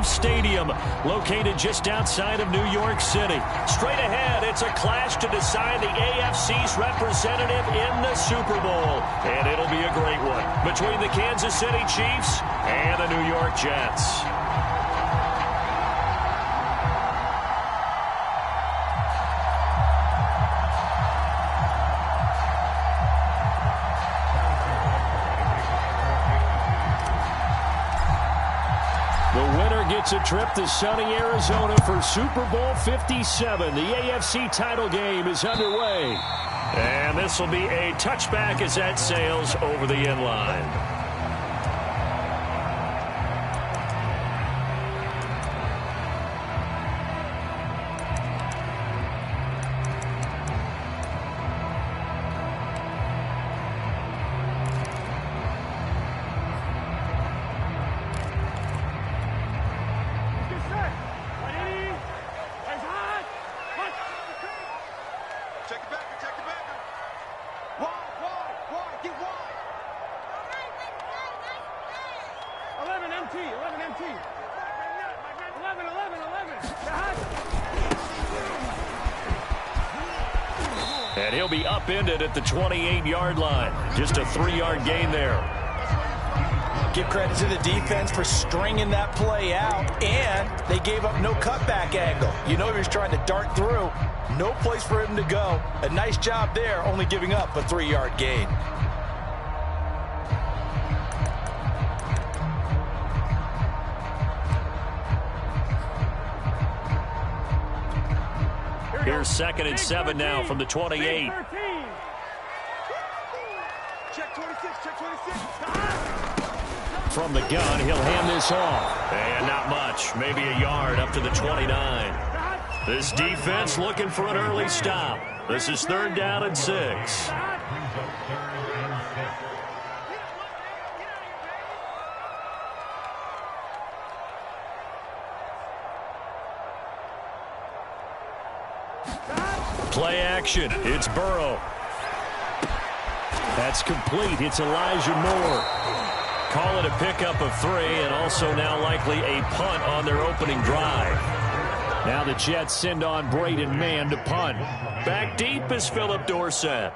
Chiefs Stadium, located just outside of New York City. Straight ahead, it's a clash to decide the AFC's representative in the Super Bowl. And it'll be a great one between the Kansas City Chiefs and the New York Jets. Gets a trip to sunny Arizona for Super Bowl 57. The AFC title game is underway. And this will be a touchback as that sails over the end line. And he'll be upended at the 28-yard line. Just a 3-yard gain there. Give credit to the defense for stringing that play out, and they gave up no cutback angle. You know he was trying to dart through. No place for him to go. A nice job there, only giving up a 3-yard gain. Here's 2nd and 7 now from the 28. Check 26, check 26. From the gun, he'll hand this off. And not much, maybe a yard up to the 29. This defense looking for an early stop. This is 3rd down and 6. Play action. It's Burrow. That's complete. It's Elijah Moore. Call it a pickup of 3, and also now likely a punt on their opening drive. Now the Jets send on Braden Mann to punt. Back deep is Philip Dorsett.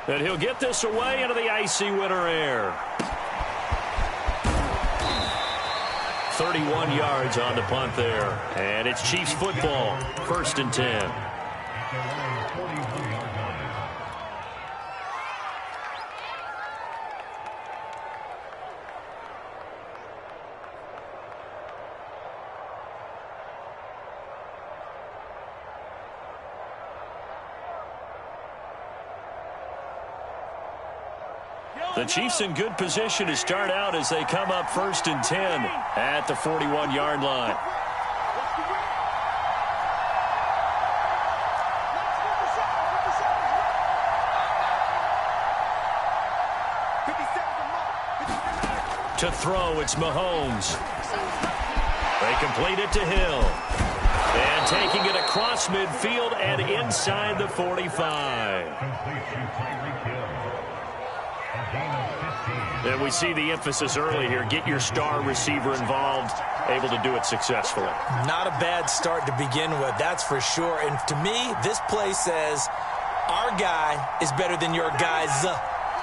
And he'll get this away into the icy winter air. 31 yards on the punt there. And it's Chiefs football, 1st and 10. The Chiefs in good position to start out as they come up 1st and 10 at the 41-yard line. To throw, it's Mahomes. They complete it to Hill. And taking it across midfield and inside the 45. And we see the emphasis early here. Get your star receiver involved, able to do it successfully. Not a bad start to begin with, that's for sure. And to me, this play says our guy is better than your guys.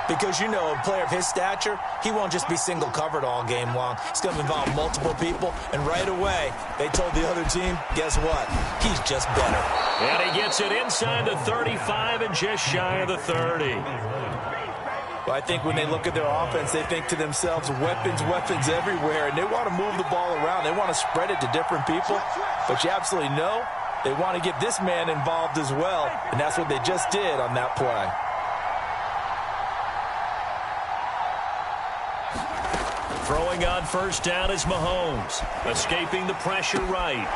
Because, you know, a player of his stature, he won't just be single covered all game long. It's going to involve multiple people. And right away, they told the other team, guess what? He's just better. And he gets it inside the 35 and just shy of the 30. Well, I think when they look at their offense, they think to themselves, weapons, weapons everywhere, and they want to move the ball around. They want to spread it to different people, but you absolutely know they want to get this man involved as well, and that's what they just did on that play. Throwing on 1st down is Mahomes, escaping the pressure right.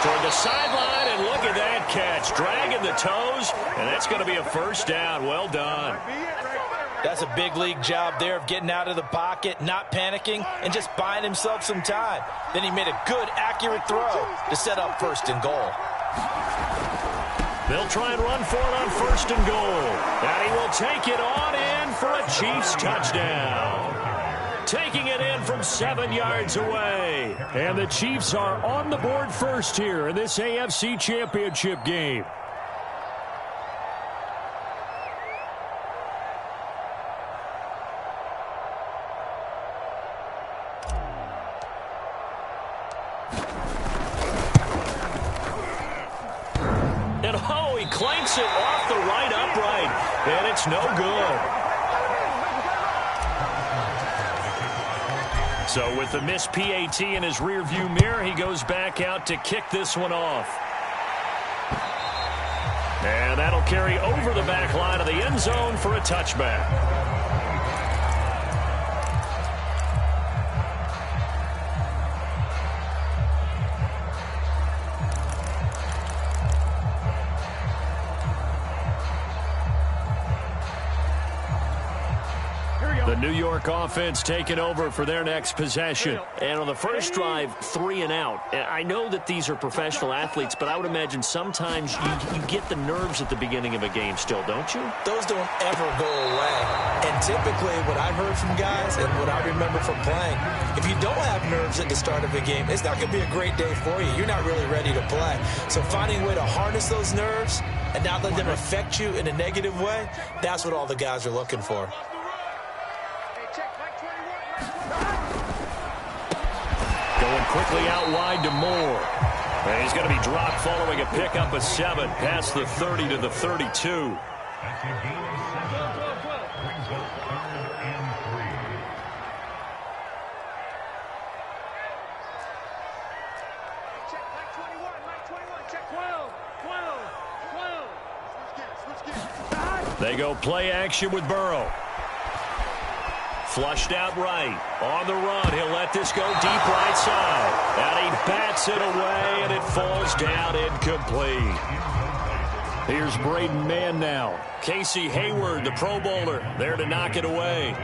Toward the sideline, and look at that catch, dragging the toes, and that's going to be a 1st down. Well done. That's a big league job there of getting out of the pocket, not panicking, and just buying himself some time. Then he made a good, accurate throw to set up 1st and goal. They'll try and run for it on 1st and goal. And he will take it on in for a Chiefs touchdown. Taking it in from 7 yards away. And the Chiefs are on the board first here in this AFC Championship game. And oh, he clanks it off the right upright. And it's no good. So with the missed PAT in his rearview mirror, he goes back out to kick this one off. And that'll carry over the back line of the end zone for a touchback. The New York offense taking over for their next possession. And on the first drive, 3 and out. And I know that these are professional athletes, but I would imagine sometimes you get the nerves at the beginning of a game still, don't you? Those don't ever go away. And typically what I've heard from guys and what I remember from playing, if you don't have nerves at the start of a game, it's not going to be a great day for you. You're not really ready to play. So finding a way to harness those nerves and not let them affect you in a negative way, that's what all the guys are looking for. Going quickly out wide to Moore. And he's going to be dropped following a pickup of 7 past the 30 to the 32. They go play action with Burrow. Flushed out right. On the run. He'll let this go deep right side. And he bats it away, and it falls down incomplete. Here's Braden Mann now. Casey Hayward, the Pro Bowler, there to knock it away.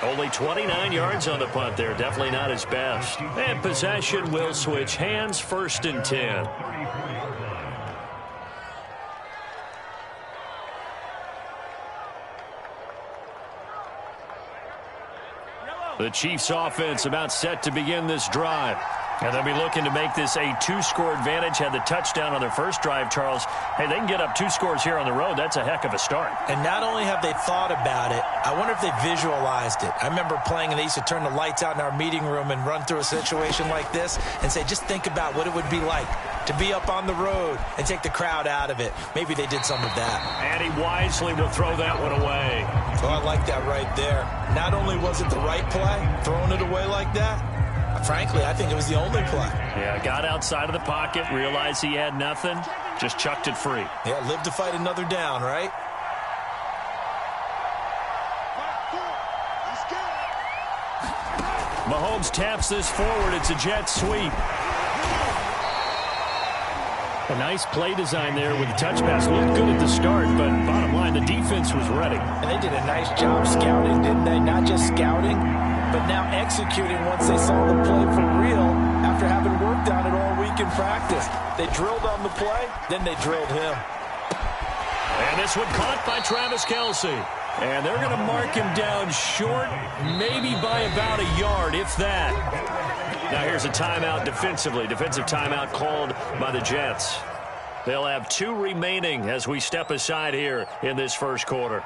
Only 29 yards on the punt there. Definitely not his best. And possession will switch hands. 1st and 10. The Chiefs offense about set to begin this drive. And they'll be looking to make this a 2-score advantage. Had the touchdown on their first drive, Charles. Hey, they can get up 2 scores here on the road. That's a heck of a start. And not only have they thought about it, I wonder if they visualized it. I remember playing, and they used to turn the lights out in our meeting room and run through a situation like this and say, just think about what it would be like to be up on the road and take the crowd out of it. Maybe they did some of that. And he wisely will throw that one away. Oh, I like that right there. Not only was it the right play, throwing it away like that, frankly, I think it was the only play. Yeah, got outside of the pocket, realized he had nothing, just chucked it free. Yeah, live to fight another down, right? Mahomes taps this forward. It's a jet sweep. A nice play design there with the touch pass. Looked good at the start, but bottom line, the defense was ready. And they did a nice job scouting, didn't they? Not just scouting, but now executing once they saw the play for real after having worked on it all week in practice. They drilled on the play, then they drilled him. And this one caught by Travis Kelce. And they're going to mark him down short, maybe by about a yard, if that. Now here's a timeout defensively. Defensive timeout called by the Jets. They'll have 2 remaining as we step aside here in this first quarter.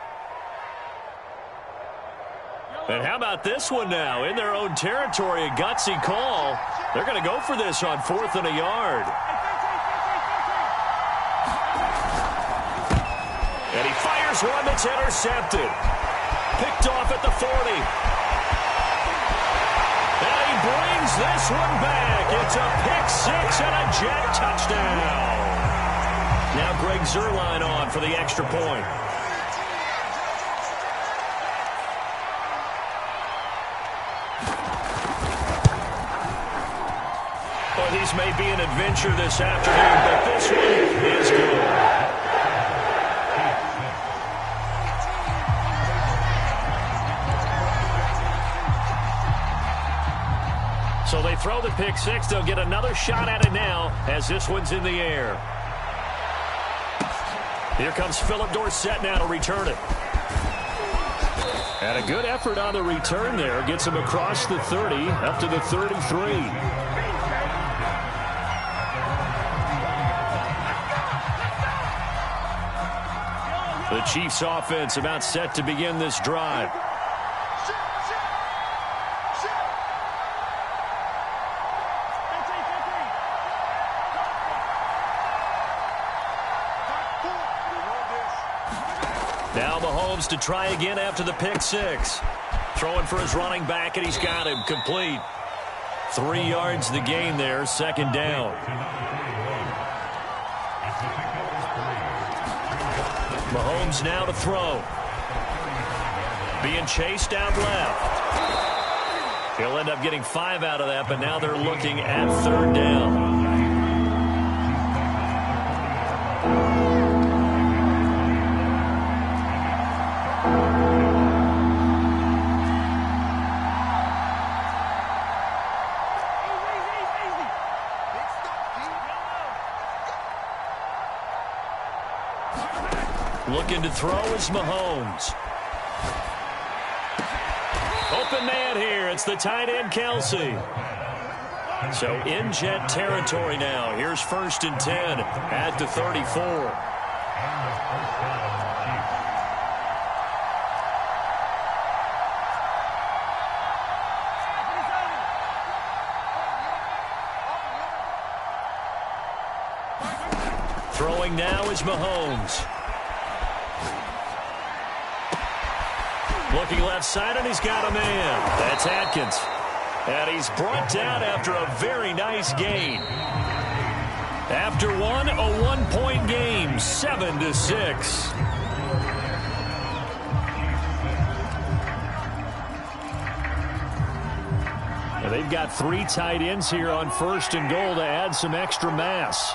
And how about this one now? In their own territory, a gutsy call. They're going to go for this on 4th and a yard. And he fires one that's intercepted. Picked off at the 40. And he brings this one back. It's a pick-6 and a Jet touchdown. Now Greg Zuerlein on for the extra point. Well, these these may be an adventure this afternoon, but this one is good. So they throw the pick six. They'll get another shot at it now as this one's in the air. Here comes Philip Dorsett now to return it. And a good effort on the return there. Gets him across the 30, up to the 33. The Chiefs offense about set to begin this drive. Now Mahomes to try again after the pick six. Throwing for his running back, and he's got him complete. 3 yards the gain there, second down. Mahomes now to throw. Being chased out left. He'll end up getting 5 out of that, but now they're looking at third down. Looking to throw is Mahomes. Open man here. It's the tight end, Kelsey. So in jet territory now. Here's 1st and 10 at the 34. Throwing now is Mahomes. Looking left side, and he's got a man. That's Atkins. And he's brought down after a very nice gain. After one, a 1-point game, 7-6. And they've got 3 tight ends here on 1st and goal to add some extra mass.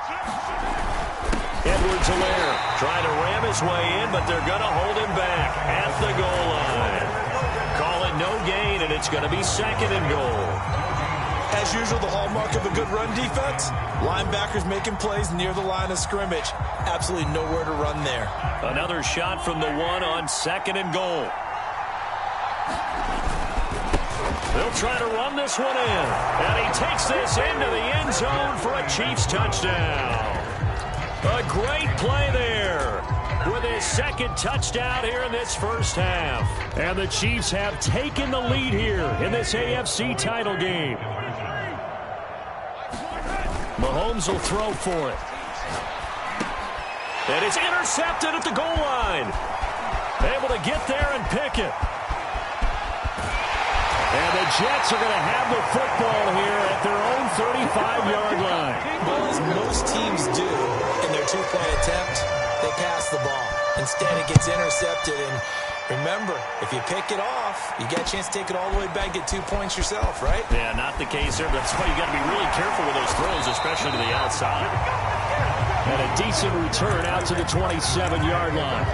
Edwards-Helaire trying to ram his way in, but they're going to hold him back at the goal line. Call it no gain, and it's going to be 2nd and goal. As usual, the hallmark of a good run defense, linebackers making plays near the line of scrimmage. Absolutely nowhere to run there. Another shot from the one on 2nd and goal. They'll try to run this one in, and he takes this into the end zone for a Chiefs touchdown. A great play there with his 2nd touchdown here in this first half. And the Chiefs have taken the lead here in this AFC title game. Mahomes will throw for it. And it's intercepted at the goal line. Able to get there and pick it. And the Jets are going to have the football here at their own 35-yard line. Well, as most teams do in their 2-point attempt, they pass the ball. Instead, it gets intercepted. And remember, if you pick it off, you get a chance to take it all the way back, get 2 points yourself, right? Yeah, not the case there. That's why you got to be really careful with those throws, especially to the outside. And a decent return out to the 27-yard line.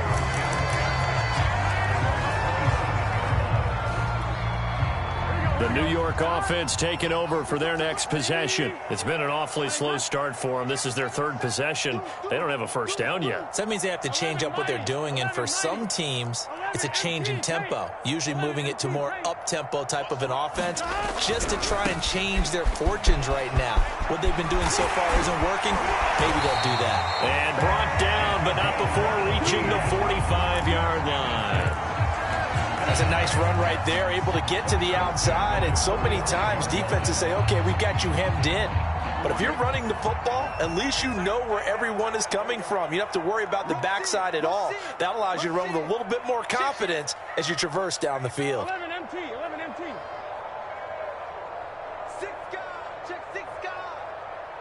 The New York offense taking over for their next possession. It's been an awfully slow start for them. This is their 3rd possession. They don't have a first down yet. So that means they have to change up what they're doing, and for some teams, it's a change in tempo, usually moving it to more up-tempo type of an offense, just to try and change their fortunes right now. What they've been doing so far isn't working. Maybe they'll do that. And brought down, but not before reaching the 45-yard line. That's a nice run right there, able to get to the outside, and so many times defenses say, okay, we've got you hemmed in. But if you're running the football, at least you know where everyone is coming from. You don't have to worry about the backside at all. That allows you to run with a little bit more confidence as you traverse down the field. 11 MT, 11 MT. 6 guard, check 6 guard.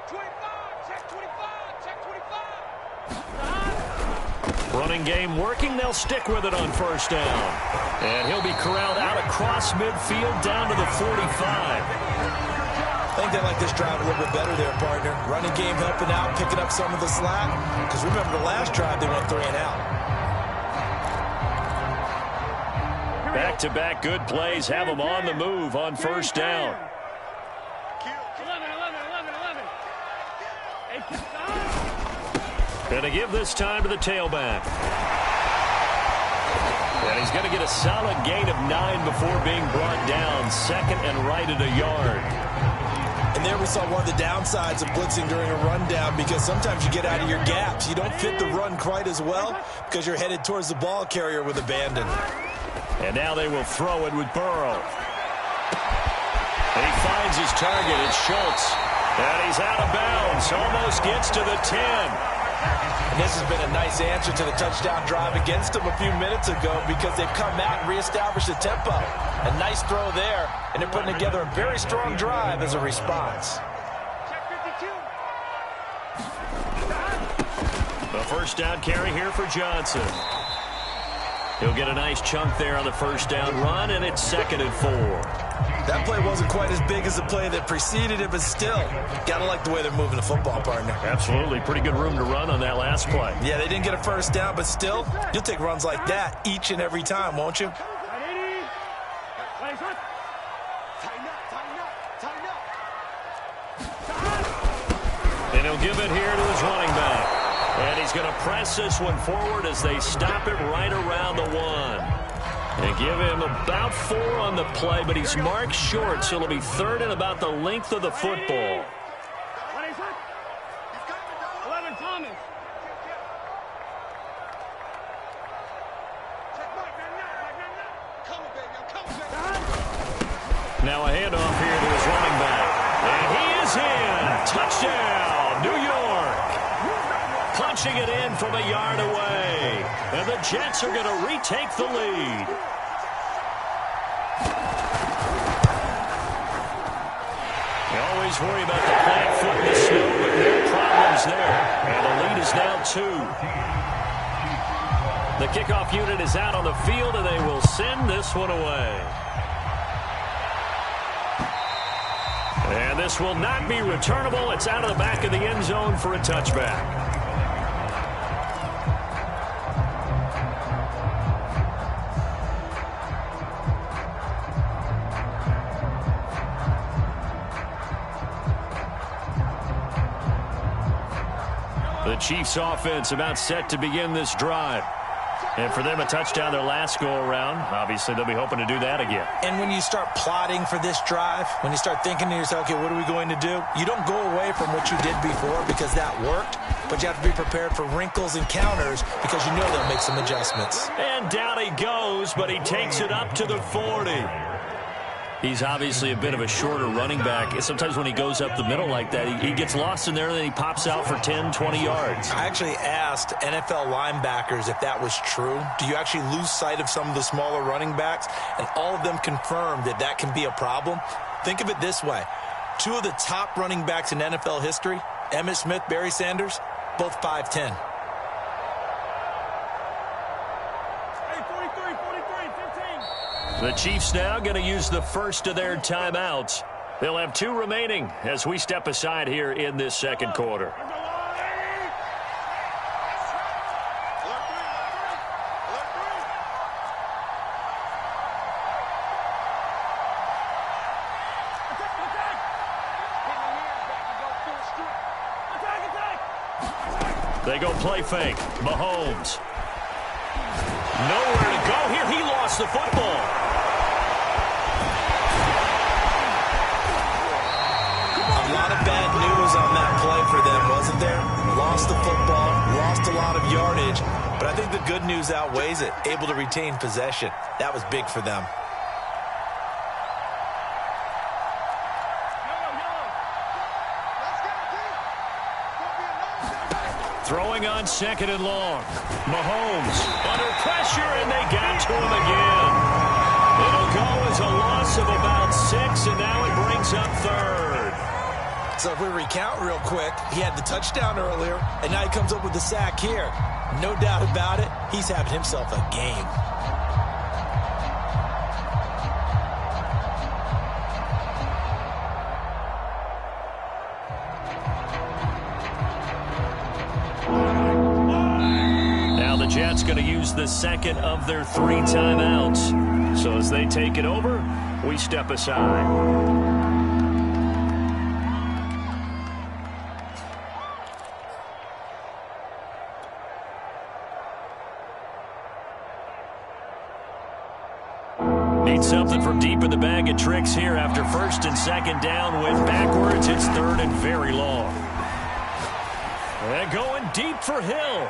25, check 25, check 25. Running game working. They'll stick with it on 1st down. And he'll be corralled out across midfield down to the 45. I think they like this drive a little bit better there, partner. Running game helping out, picking up some of the slack. Because remember the last drive, they went 3 and out. Back-to-back good plays have them on the move on first down. 11. Going to give this time to the tailback. And he's going to get a solid gain of 9 before being brought down. Second and right at a yard. And there we saw one of the downsides of blitzing during a rundown, because sometimes you get out of your gaps. You don't fit the run quite as well because you're headed towards the ball carrier with abandon. And now they will throw it with Burrow. And he finds his target. It's Schultz. And he's out of bounds. Almost gets to the 10. And this has been a nice answer to the touchdown drive against them a few minutes ago, because they've come out and reestablished the tempo. A nice throw there, and they're putting together a very strong drive as a response. A first down carry here for Johnson. He'll get a nice chunk there on the first down run, and it's 2nd and 4. That play wasn't quite as big as the play that preceded it, but still, gotta like the way they're moving the football, partner. Absolutely. Pretty good room to run on that last play. Yeah, they didn't get a first down, but still, you'll take runs like that each and every time, won't you? And he'll give it here to his running back. And he's going to press this one forward as they stop it right around the 1. And give him about 4 on the play, but he's marked short, so it'll be 3rd and about the length of the football. 11, Thomas. Now a handoff here to his running back. And he is in. Touchdown, New York. Punching it in from a yard away. And the Jets are going to retake the lead. You always worry about the plant foot in the snow, but no problems there. And the lead is now 2. The kickoff unit is out on the field, and they will send this one away. And this will not be returnable. It's out of the back of the end zone for a touchback. The Chiefs offense about set to begin this drive. And for them, a touchdown their last go-around. Obviously, they'll be hoping to do that again. And when you start plotting for this drive, when you start thinking to yourself, okay, what are we going to do? You don't go away from what you did before because that worked, but you have to be prepared for wrinkles and counters because you know they'll make some adjustments. And down he goes, but he takes it up to the 40. He's obviously a bit of a shorter running back. Sometimes when he goes up the middle like that, he gets lost in there, and then he pops out for 10, 20 yards. I actually asked NFL linebackers if that was true. Do you actually lose sight of some of the smaller running backs? And all of them confirmed that that can be a problem. Think of it this way. 2 of the top running backs in NFL history, Emmitt Smith, Barry Sanders, both 5'10". The Chiefs now going to use the first of their timeouts. They'll have 2 remaining as we step aside here in this second quarter. They go play fake. Mahomes. Nowhere to go here. He lost the football. A lot of bad news on that play for them, wasn't there? Lost the football, lost a lot of yardage, but I think the good news outweighs it. Able to retain possession. That was big for them. Throwing on 2nd and long. Mahomes under pressure, and they got to him again. It'll go as a loss of about 6, and now it brings up 3rd. So if we recount real quick, he had the touchdown earlier, and now he comes up with the sack here. No doubt about it, he's having himself a game. Jets going to use the second of their 3 timeouts. So as they take it over, we step aside. Need something from deep in the bag of tricks here after first and second down. Went backwards. It's third and very long. And going deep for Hill.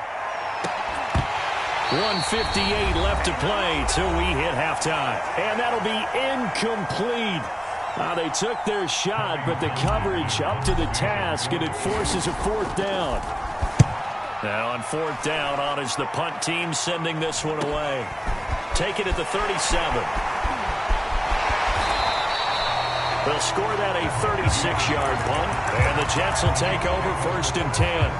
1:58 left to play till we hit halftime. And that'll be incomplete. They took their shot, but the coverage up to the task, and it forces a 4th down. Now on 4th down, on is the punt team sending this one away. Take it at the 37. They'll score that a 36-yard punt, and the Jets will take over 1st and 10.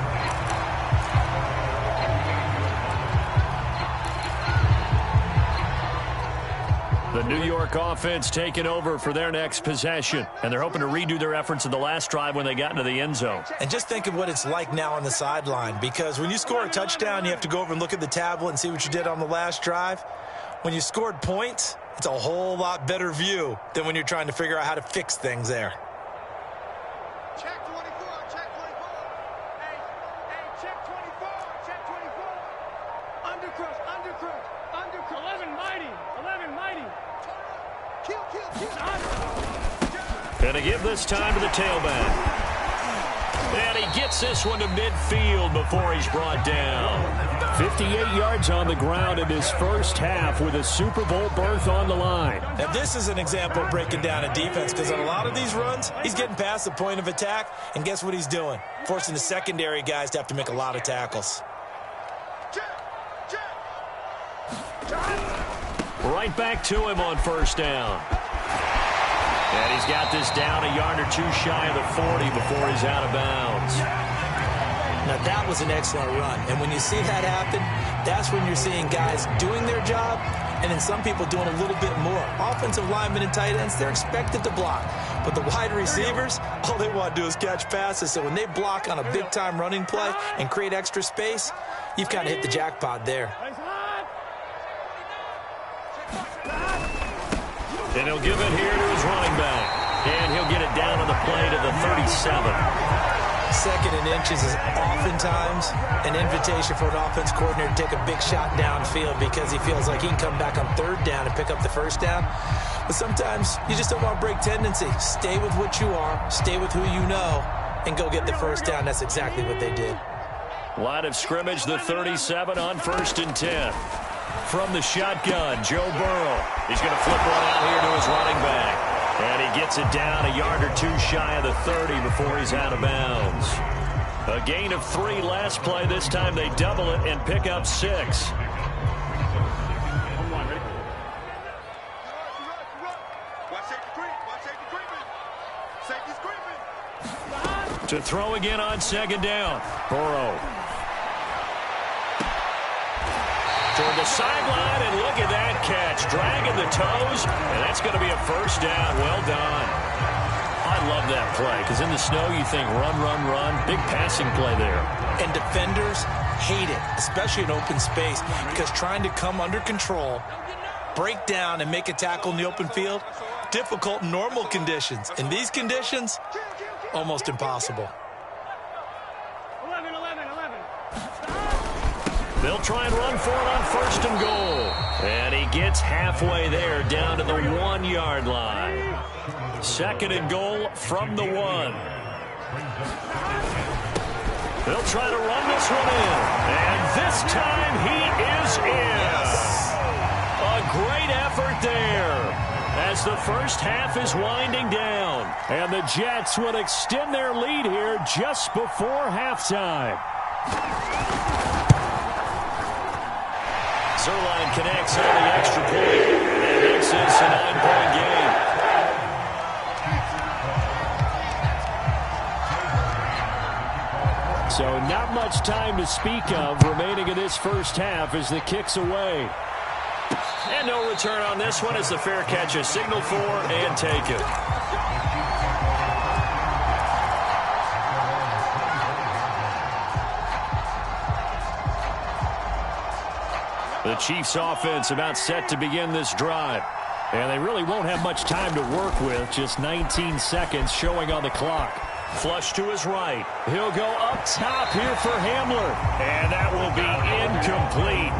The New York offense taking over for their next possession, and they're hoping to redo their efforts in the last drive when they got into the end zone. And just think of what it's like now on the sideline, because when you score a touchdown, you have to go over and look at the tablet and see what you did on the last drive. When you scored points, it's a whole lot better view than when you're trying to figure out how to fix things there. Check 24, check 24. Hey, check 24, check 24. Undercrush. 11 mighty. Kill. Gonna give this time to the tailback. And he gets this one to midfield before he's brought down. 58 yards on the ground in his first half with a Super Bowl berth on the line. Now, this is an example of breaking down a defense, because on a lot of these runs, he's getting past the point of attack, and guess what he's doing? Forcing the secondary guys to have to make a lot of tackles. Right back to him on 1st down. And he's got this down a yard or 2 shy of the 40 before he's out of bounds. Now, that was an excellent run. And when you see that happen, that's when you're seeing guys doing their job and then some people doing a little bit more. Offensive linemen and tight ends, they're expected to block. But the wide receivers, all they want to do is catch passes. So when they block on a big-time running play and create extra space, you've kind of hit the jackpot there. And he'll give it here to his running back. And he'll get it down on the play to the 37. 2nd and inches is oftentimes an invitation for an offense coordinator to take a big shot downfield because he feels like he can come back on 3rd down and pick up the 1st down. But sometimes you just don't want to break tendency. Stay with what you are, stay with who you know, and go get the 1st down. That's exactly what they did. Line of scrimmage, the 37 on 1st and 10. From the shotgun, Joe Burrow. He's going to flip one out here to his running back. And he gets it down a yard or 2 shy of the 30 before he's out of bounds. A gain of 3 last play. This time they double it and pick up 6. To throw again on 2nd down. Burrow. Toward the sideline, and look at that catch. Dragging the toes, and that's going to be a 1st down. Well done. I love that play, because in the snow you think run. Big passing play there. And defenders hate it, especially in open space, because trying to come under control, break down, and make a tackle in the open field, difficult in normal conditions. In these conditions, almost impossible. 11. They'll try and run for it on 1st and goal. And he gets halfway there, down to the 1-yard line. 2nd and goal from the 1. They'll try to run this one in. And this time he is in. A great effort there as the first half is winding down. And the Jets will extend their lead here just before halftime. Zerline connects on the extra point, and makes this a 9-point game. So not much time to speak of remaining in this first half as the kick's away. And no return on this one as the fair catch is signaled for and taken. The Chiefs offense about set to begin this drive. And they really won't have much time to work with. Just 19 seconds showing on the clock. Flush to his right. He'll go up top here for Hamler. And that will be incomplete.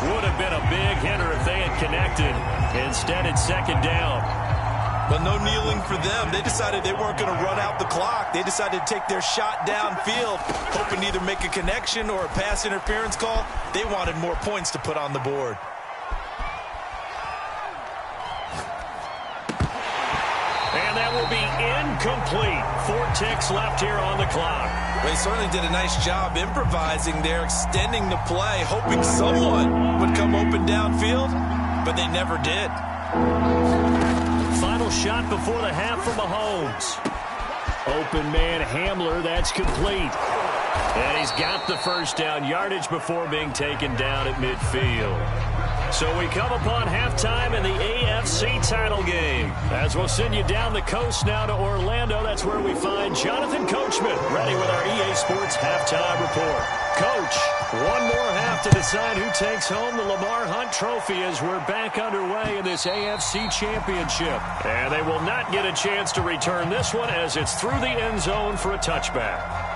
Would have been a big hitter if they had connected. Instead, it's second down. But no kneeling for them. They decided they weren't going to run out the clock. They decided to take their shot downfield, hoping to either make a connection or a pass interference call. They wanted more points to put on the board. And that will be incomplete. 4 ticks left here on the clock. They certainly did a nice job improvising there, extending the play, hoping someone would come open downfield, but they never did. Final shot before the half from Mahomes. Open man Hamler, that's complete. And he's got the first down, yardage before being taken down at midfield. So we come upon halftime in the AFC title game. As we'll send you down the coast now to Orlando, that's where we find Jonathan Coachman ready with our EA Sports halftime report. Coach, one more half to decide who takes home the Lamar Hunt Trophy as we're back underway in this AFC Championship. And they will not get a chance to return this one as it's through the end zone for a touchback.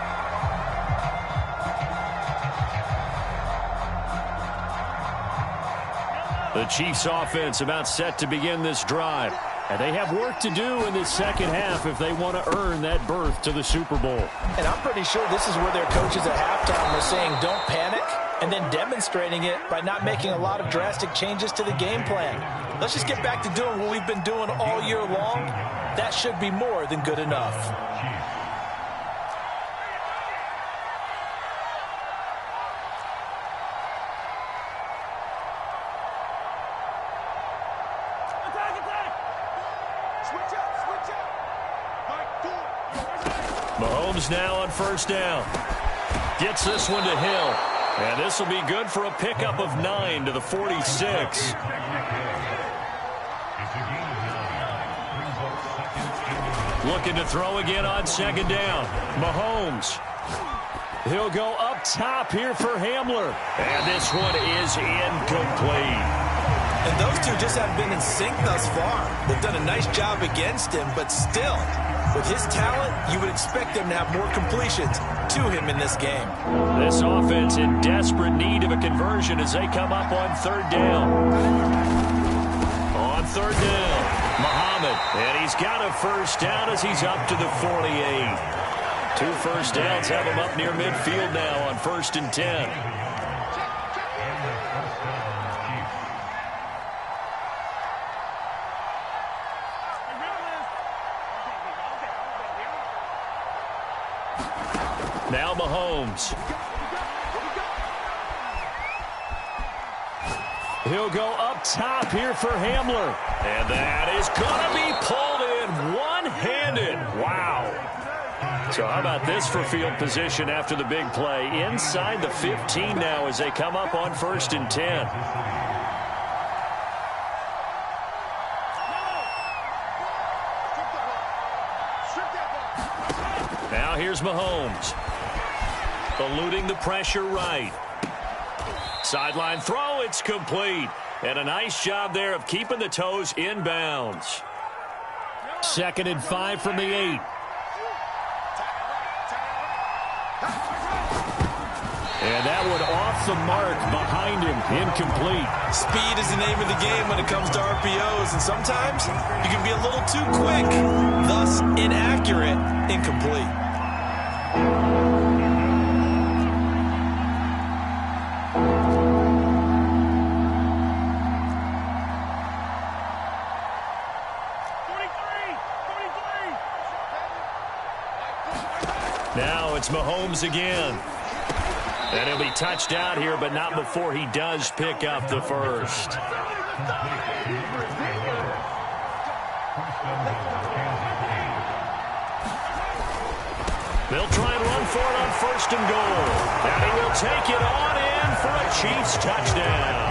The Chiefs offense about set to begin this drive. And they have work to do in this second half if they want to earn that berth to the Super Bowl. And I'm pretty sure this is where their coaches at halftime were saying don't panic, and then demonstrating it by not making a lot of drastic changes to the game plan. Let's just get back to doing what we've been doing all year long. That should be more than good enough. Mahomes now on first down. Gets this one to Hill. And this will be good for a pickup of 9 to the 46. Looking to throw again on second down. Mahomes. He'll go up top here for Hamler. And this one is incomplete. And those two just haven't been in sync thus far. They've done a nice job against him, but still, with his talent, you would expect them to have more completions to him in this game. This offense in desperate need of a conversion as they come up on third down. On third down, Muhammad. And he's got a first down as he's up to the 48. 2 first downs have him up near midfield now on 1st and 10. Now Mahomes. He'll go up top here for Hamler. And that is going to be pulled in one-handed. Wow. So how about this for field position after the big play? Inside the 15 now as they come up on 1st and 10. Now here's Mahomes. Eluding the pressure right. Sideline throw, it's complete. And a nice job there of keeping the toes inbounds. 2nd and 5 from the 8. And that one off the mark behind him, incomplete. Speed is the name of the game when it comes to RPOs, and sometimes you can be a little too quick, thus inaccurate, incomplete. Now it's Mahomes again. And he'll be touched out here, but not before he does pick up the first. They'll try and run for it on 1st and goal. And he will take it on in for a Chiefs touchdown.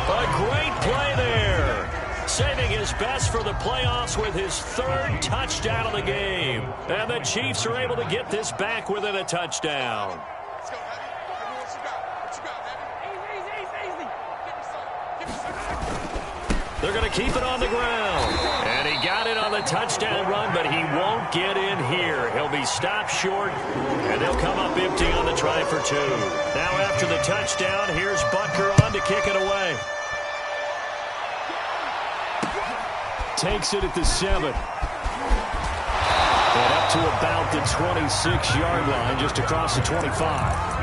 A great play there. Saving his best for the playoffs with his 3rd touchdown of the game. And the Chiefs are able to get this back within a touchdown. They're going to keep it on the ground. And he got it on the touchdown run, but he won't get in here. He'll be stopped short, and they'll come up empty on the try for 2. Now after the touchdown, here's Butker on to kick it away. Takes it at the 7. And up to about the 26-yard line, just across the 25.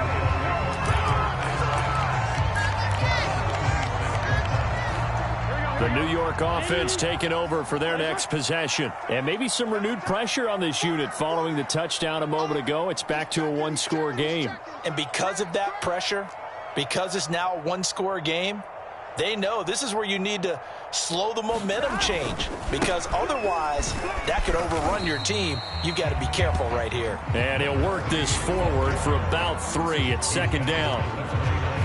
The New York offense taking over for their next possession. And maybe some renewed pressure on this unit following the touchdown a moment ago. It's back to a one-score game. And because of that pressure, because it's now a one-score game, they know this is where you need to slow the momentum change, because otherwise that could overrun your team. You've got to be careful right here. And he'll work this forward for about 3 at second down.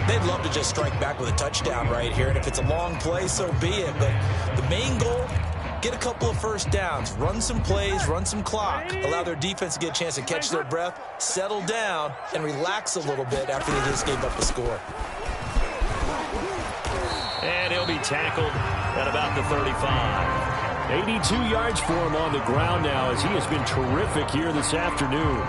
They'd love to just strike back with a touchdown right here, and if it's a long play, so be it. But the main goal, get a couple of first downs, run some plays, run some clock, allow their defense to get a chance to catch their breath, settle down, and relax a little bit after they just gave up the score. And he'll be tackled at about the 35. 82 yards for him on the ground now, as he has been terrific here this afternoon.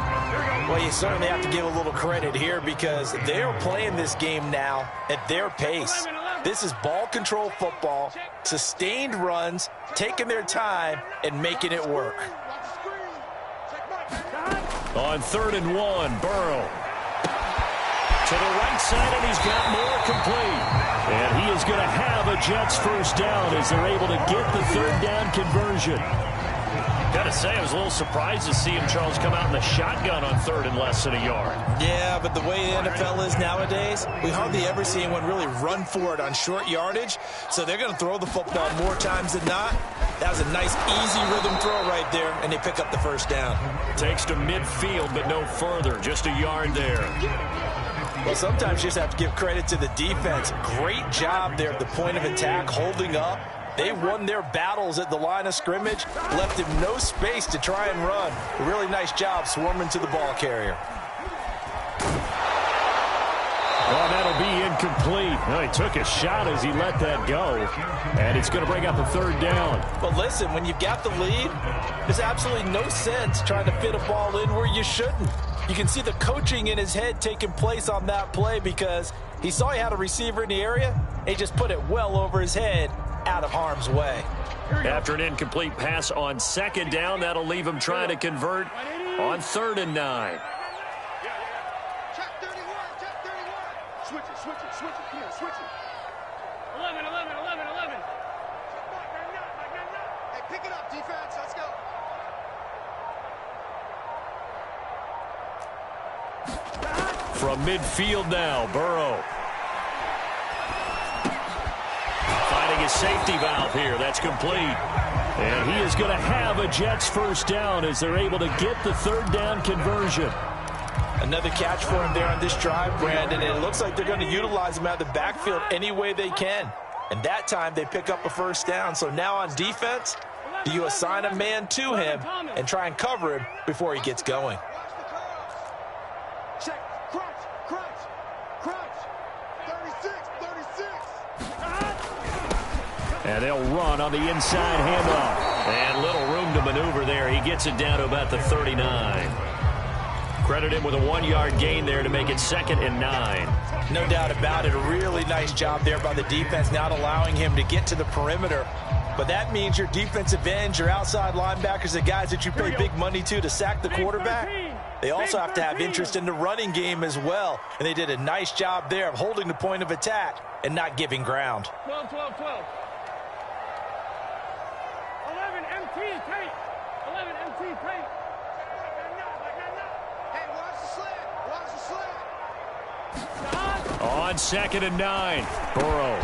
Well, you certainly have to give a little credit here, because they're playing this game now at their pace. This is ball control football, sustained runs, taking their time and making it work. On 3rd and 1, Burrow. To the right side, and he's got more complete. And he is going to have a Jets first down as they're able to get the 3rd down conversion. Got to say, I was a little surprised to see him, Charles, come out in the shotgun on 3rd and less than a yard. Yeah, but the way the NFL is nowadays, we hardly ever see anyone really run for it on short yardage. So they're going to throw the football more times than not. That was a nice, easy rhythm throw right there, and they pick up the first down. Takes to midfield, but no further. Just a yard there. Well, sometimes you just have to give credit to the defense. Great job there at the point of attack, holding up. They won their battles at the line of scrimmage, left him no space to try and run. A really nice job swarming to the ball carrier. Oh, that'll be incomplete. Well, he took a shot as he let that go, and it's going to bring up a 3rd down. But listen, when you've got the lead, there's absolutely no sense trying to fit a ball in where you shouldn't. You can see the coaching in his head taking place on that play, because he saw he had a receiver in the area, and he just put it well over his head, out of harm's way. After an incomplete pass on 2nd down, that'll leave him trying to convert on 3rd and 9. Check 31, check 31. Switch it, switch it, switch it. Come on, switch it. 11. Hey, pick it up, defense. Let's go. From midfield now, Burrow. Finding his safety valve here. That's complete. And he is going to have a Jets first down as they're able to get the 3rd down conversion. Another catch for him there on this drive, Brandon, and it looks like they're going to utilize him out of the backfield any way they can. And that time they pick up a first down. So now on defense, do you assign a man to him and try and cover him before he gets going? Check, crunch. 36. And they'll run on the inside handoff. And little room to maneuver there. He gets it down to about the 39. Credit him with a 1-yard gain there to make it 2nd and 9. No doubt about it. A really nice job there by the defense, not allowing him to get to the perimeter. But that means your defensive ends, your outside linebackers, the guys that you pay big money to sack the quarterback, they also have to have interest in the running game as well. And they did a nice job there of holding the point of attack and not giving ground. 12. 11 MT tape. 11 MT tape. Hey, watch the slant. Watch the slant. On 2nd and 9, Burrow.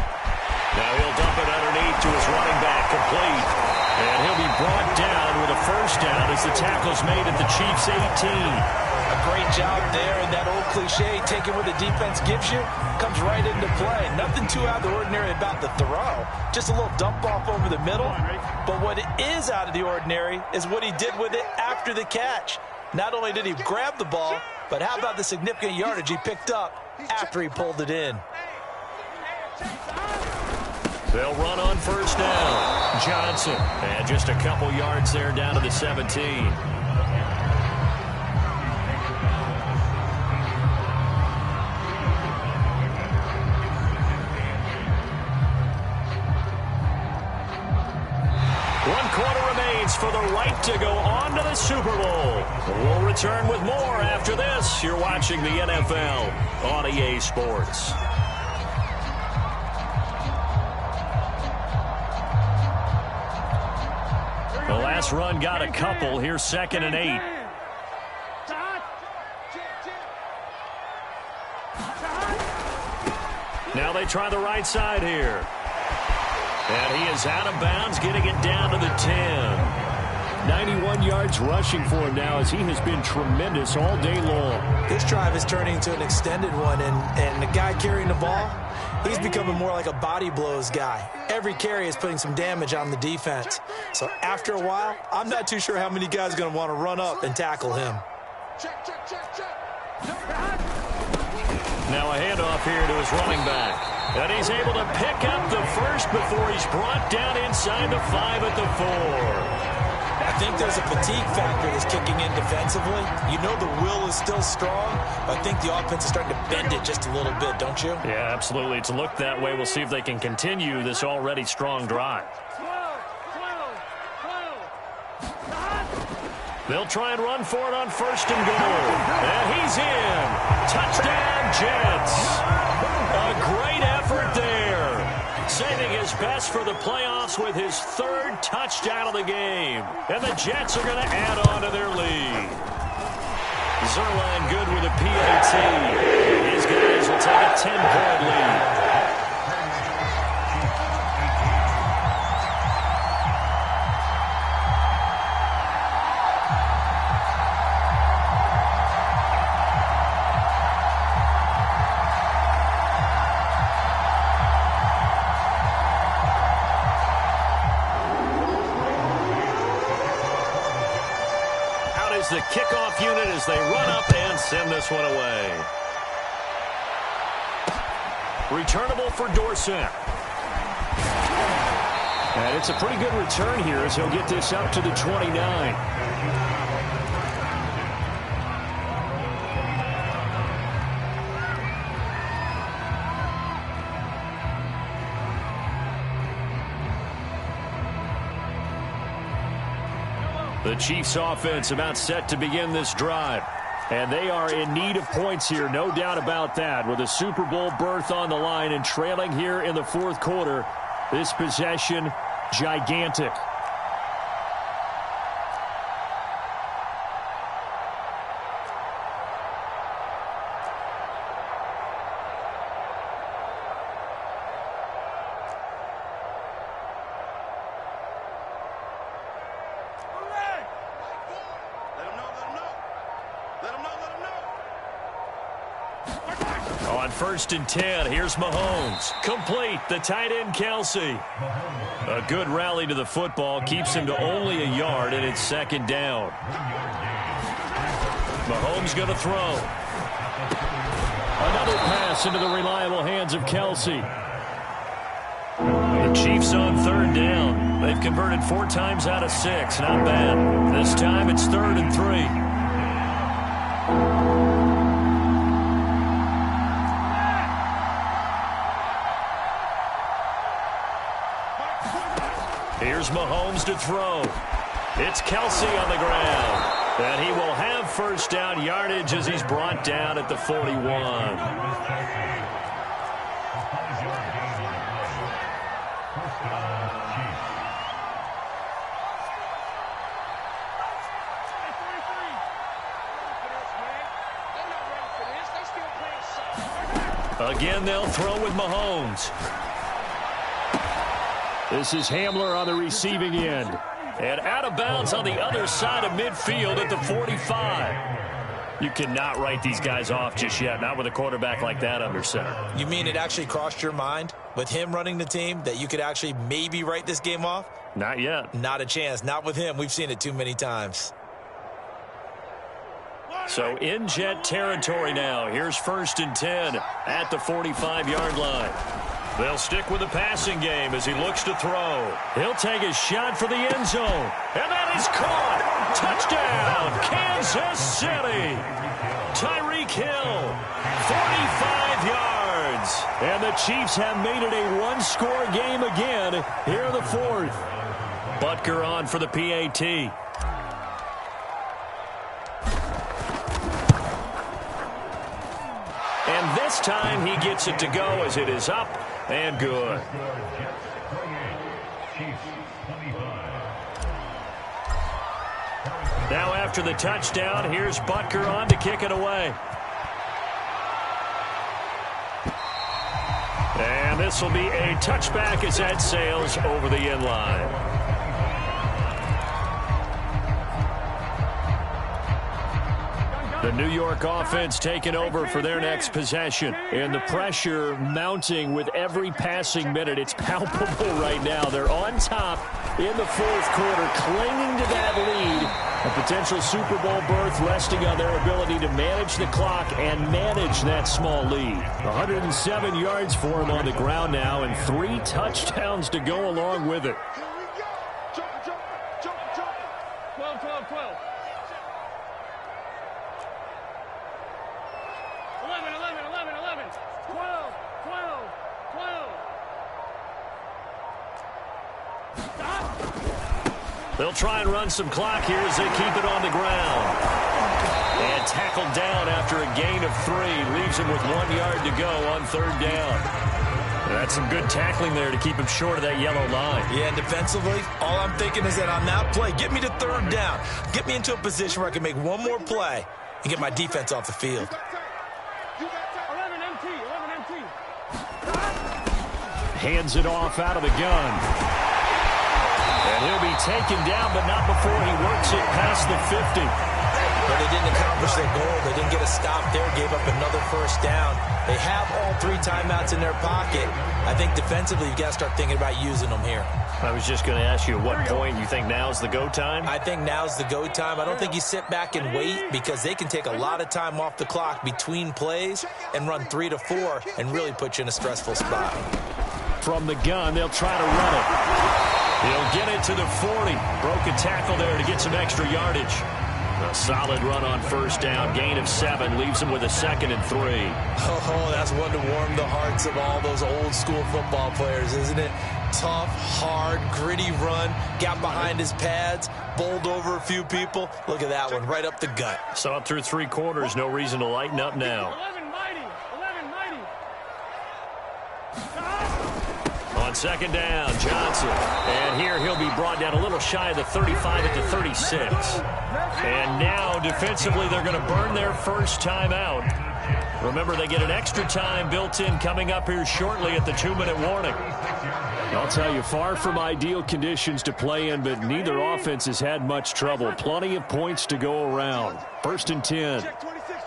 Now he'll dump it underneath to his running back, complete. And he'll be brought down with a first down as the tackle's made at the Chiefs' 18. A great job there, and that old cliche, taking what the defense gives you, comes right into play. Nothing too out of the ordinary about the throw. Just a little dump off over the middle. But what is out of the ordinary is what he did with it after the catch. Not only did he grab the ball, but how about the significant yardage he picked up after he pulled it in? They'll run on first down. Johnson. And just a couple yards there down to the 17. For the right to go on to the Super Bowl. We'll return with more after this. You're watching the NFL on EA Sports. The last run got a couple. Here's 2nd and 8. Now they try the right side here. And he is out of bounds, getting it down to the 10. 91 yards rushing for him now, as he has been tremendous all day long. This drive is turning into an extended one, and the guy carrying the ball, he's becoming more like a body blows guy. Every carry is putting some damage on the defense. So after a while, I'm not too sure how many guys are going to want to run up and tackle him. Check. Now a handoff here to his running back. And he's able to pick up the first before he's brought down inside the 5 at the 4. I think there's a fatigue factor that's kicking in defensively. You know the will is still strong, but I think the offense is starting to bend it just a little bit, don't you? Yeah, absolutely. It's looked that way. We'll see if they can continue this already strong drive. They'll try and run for it on first and goal. And he's in. Touchdown, Jets. A great effort there. Saving his best for the playoffs with his 3rd touchdown of the game. And the Jets are going to add on to their lead. Zerline good with a PAT. His guys will take a 10-point lead. The kickoff unit as they run up and send this one away. Returnable for Dorsett. And it's a pretty good return here as he'll get this up to the 29. The Chiefs offense about set to begin this drive. And they are in need of points here, no doubt about that. With a Super Bowl berth on the line and trailing here in the 4th quarter, this possession gigantic. On 1st and 10, here's Mahomes. Complete, the tight end Kelsey. A good rally to the football keeps him to only a yard, and it's 2nd down. Mahomes going to throw. Another pass into the reliable hands of Kelsey. The Chiefs on 3rd down. They've converted 4 times out of 6. Not bad. This time it's 3rd and 3. Here's Mahomes to throw. It's Kelsey on the ground. And he will have first down yardage as he's brought down at the 41. Again, they'll throw with Mahomes. This is Hamler on the receiving end. And out of bounds on the other side of midfield at the 45. You cannot write these guys off just yet, not with a quarterback like that under center. You mean it actually crossed your mind with him running the team that you could actually maybe write this game off? Not yet. Not a chance. Not with him. We've seen it too many times. So in Jet territory now. Here's 1st and 10 at the 45-yard line. They'll stick with the passing game as he looks to throw. He'll take a shot for the end zone. And that is caught. Touchdown, Kansas City. Tyreek Hill, 45 yards. And the Chiefs have made it a one-score game again here in the fourth. Butker on for the PAT. And this time he gets it to go as it is up and good. Now after the touchdown, here's Butker on to kick it away. And this will be a touchback as that sails over the end line. The New York offense taking over for their next possession. And the pressure mounting with every passing minute. It's palpable right now. They're on top in the fourth quarter, clinging to that lead. A potential Super Bowl berth resting on their ability to manage the clock and manage that small lead. 107 yards for him on the ground now and 3 touchdowns to go along with it. 12. 11. 12. Stop. They'll try and run some clock here as they keep it on the ground. And tackled down after a gain of 3. Leaves him with 1 yard to go on third down. That's some good tackling there to keep him short of that yellow line. Yeah, and defensively, all I'm thinking is that on that play, get me to third down. Get me into a position where I can make one more play and get my defense off the field. 11 MT. Hands it off out of the gun. And he'll be taken down, but not before he works it past the 50. But they didn't accomplish their goal. They didn't get a stop there, gave up another first down. They have all 3 timeouts in their pocket. I think defensively, you got to start thinking about using them here. I was just going to ask you at what point you think now's the go time? I think now's the go time. I don't think you sit back and wait because they can take a lot of time off the clock between plays and run 3 to 4 and really put you in a stressful spot. From the gun, they'll try to run it. He'll get it to the 40. Broke a tackle there to get some extra yardage. A solid run on first down. Gain of 7 leaves him with a 2nd and 3. Oh, that's one to warm the hearts of all those old school football players, isn't it? Tough, hard, gritty run. Got behind his pads, bowled over a few people. Look at that one, right up the gut. Saw it through 3 quarters. No reason to lighten up now. 11 mighty. On second down, Johnson. And here he'll be brought down a little shy of the 35 at the 36. And now defensively they're going to burn their first time out. Remember, they get an extra time built in coming up here shortly at the 2-minute warning. I'll tell you, far from ideal conditions to play in, but neither offense has had much trouble. Plenty of points to go around. 1st and 10. Check 26.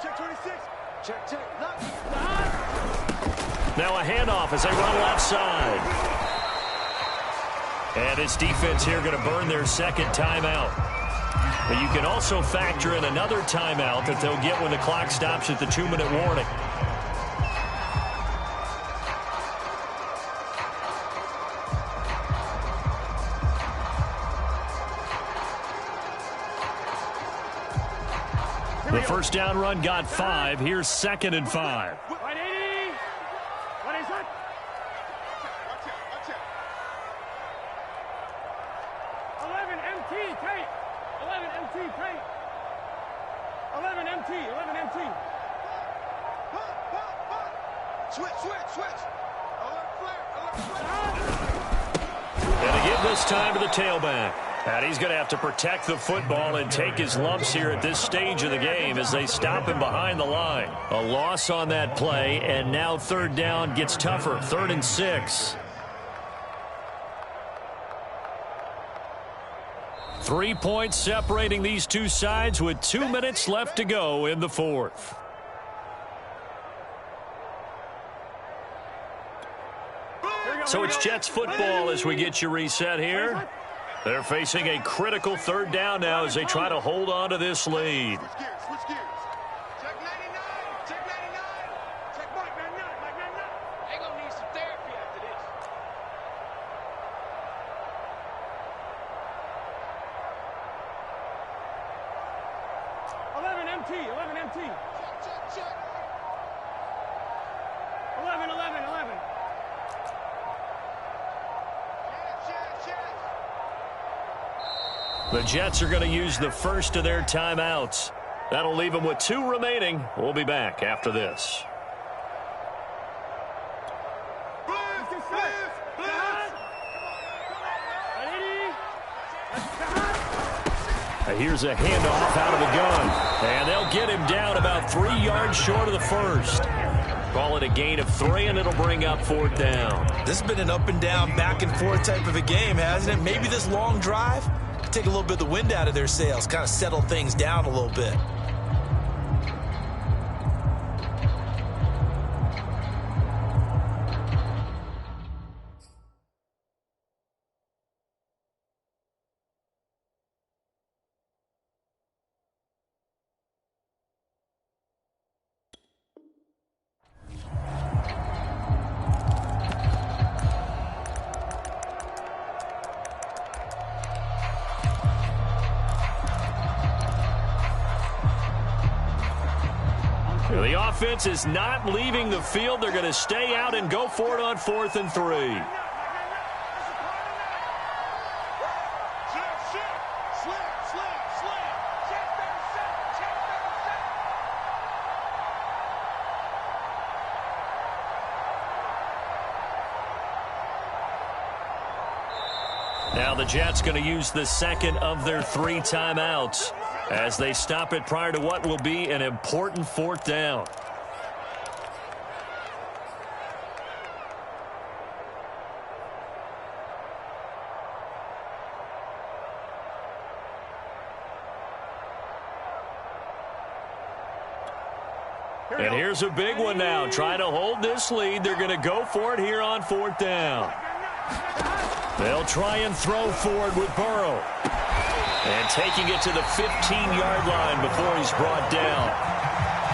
Check. Now a handoff as they run left side. And this defense here going to burn their 2nd timeout. But you can also factor in another timeout that they'll get when the clock stops at the 2-minute warning. The first down run got 5. Here's 2nd and 5. 180. What is it? Watch it. 11 MT tape. 11 MT tape. 11 MT. Switch. Alert flare. And to give this time to the tailback. And he's going to have to protect the football and take his lumps here at this stage of the game as they stop him behind the line. A loss on that play, and now third down gets tougher. 3rd and 6. 3 points separating these two sides with 2 minutes left to go in the fourth. So it's Jets football as we get you reset here. They're facing a critical 3rd down now as they try to hold on to this lead. Switch gears. Check 99. Check Mike 99. They gonna need some therapy after MT. 11 MT. Check. 11. The Jets are going to use the first of their timeouts. That'll leave them with 2 remaining. We'll be back after this. Here's a handoff out of the gun. And they'll get him down about 3 yards short of the first. Call it a gain of 3, and it'll bring up 4th down. This has been an up and down, back and forth type of a game, hasn't it? Maybe this long drive, take a little bit of the wind out of their sails, kind of settle things down a little bit. The offense is not leaving the field. They're going to stay out and go for it on 4th and 3. Now the Jets going to use the second of their 3 timeouts as they stop it prior to what will be an important 4th down. And here's a big one now. Trying to hold this lead. They're going to go for it here on 4th down. They'll try and throw forward with Burrow. And taking it to the 15-yard line before he's brought down.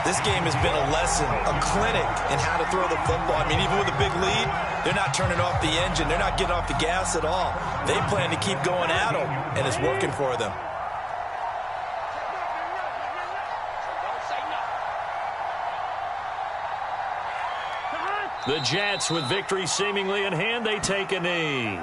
This game has been a lesson, a clinic in how to throw the football. I mean, even with a big lead, they're not turning off the engine. They're not getting off the gas at all. They plan to keep going at them, and it's working for them. The Jets, with victory seemingly in hand, they take a knee.